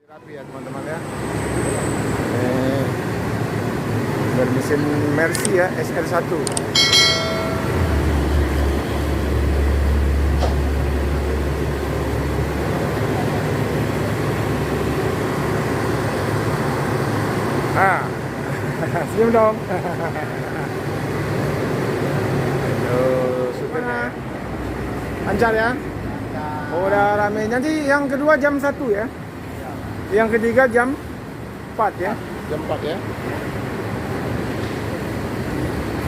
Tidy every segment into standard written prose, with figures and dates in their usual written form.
Rapi ya teman-teman ya. Bermesin Mercy ya, SR1. Senyum dong. Supirnya ya. Lancar ya. Oh, udah rame. Nanti yang kedua jam 1 ya. Yang ketiga jam 4 ya. Jam 4 ya.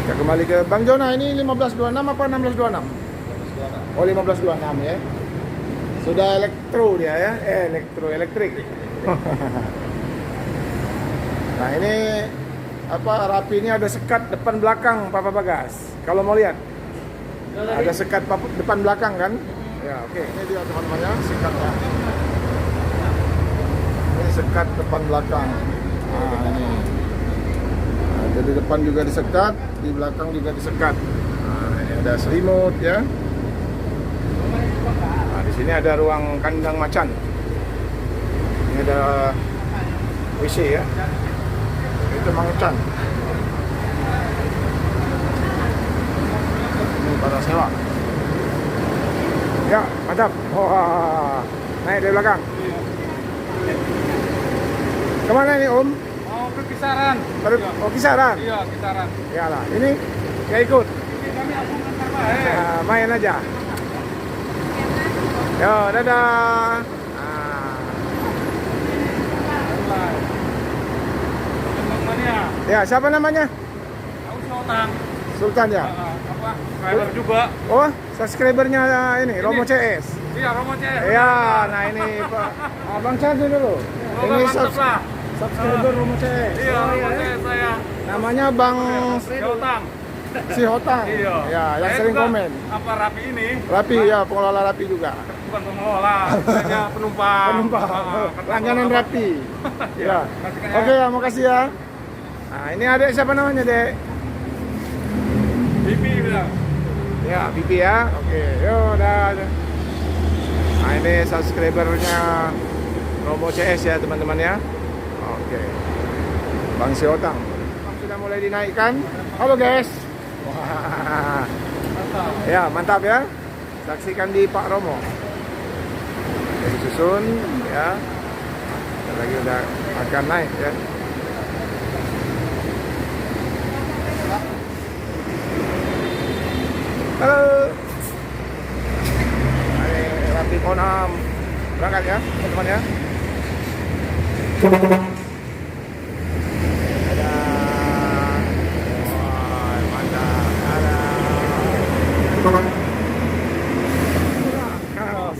Kita kembali ke Bang Jona. Ini 1526 apa 1626? 1526. Oh, 1526 ya. Sudah elektro dia ya. Elektrik. Nah, ini Rapi ini ada sekat depan belakang Papa Bagas. Kalau mau lihat. Ada sekat depan belakang kan? Ya, oke. Ini dia teman-teman ya, sekatnya. Ini sekat depan belakang. Nah, ini. Nah, jadi depan juga disekat, di belakang juga disekat. Nah, ini ada selimut ya. Nah, di sini ada ruang kandang macan. Ini ada WC ya. Itu macan. Ini para sewa. Ya, mantap. Wah, naik dari belakang. Kemana nih Om? Mau ke Kisaran. Oh, Kisaran? Iya, Kisaran. Iyalah, ini gak ikut? Ini kami abungkan karena Main aja. Yo, dadah. Ya, siapa namanya? Aku Sultan. Sultan ya? Subscriber juga. Oh, subscribernya ini, Romo CS. Iya, Romo CS. Iya, nah ini Pak. Abang Candi dulu. Ini Mantap lah. subscriber Romo CS. Iya, Romo CS saya. Namanya Bang Sultan. Si Hotang. Iya. Ya, yang Saya sering juga, komen. Apa Rapi ini? Rapi ya, pengelola Rapi juga. Bukan pengelola, hanya penumpang. Penumpang. Langganan Rapi. Ya. Kasihkan Oke ya, makasih ya. Nah, ini adek siapa namanya, Dek? Bibi bilang. Ya, Bibi ya. Oke, yuk dah. Nah, ini subscribernya Romo CS ya, teman-teman ya. Oke. Bang Si Hotang. Sudah mulai dinaikkan. Halo, guys. Wah. Ya, mantap ya. Saksikan di Pak Romo. Jadi susun ya. Lagi udah akan naik ya. Halo. Ini Rapi Konam. Berangkat ya, teman-teman ya.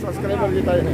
Subscriber kita ini.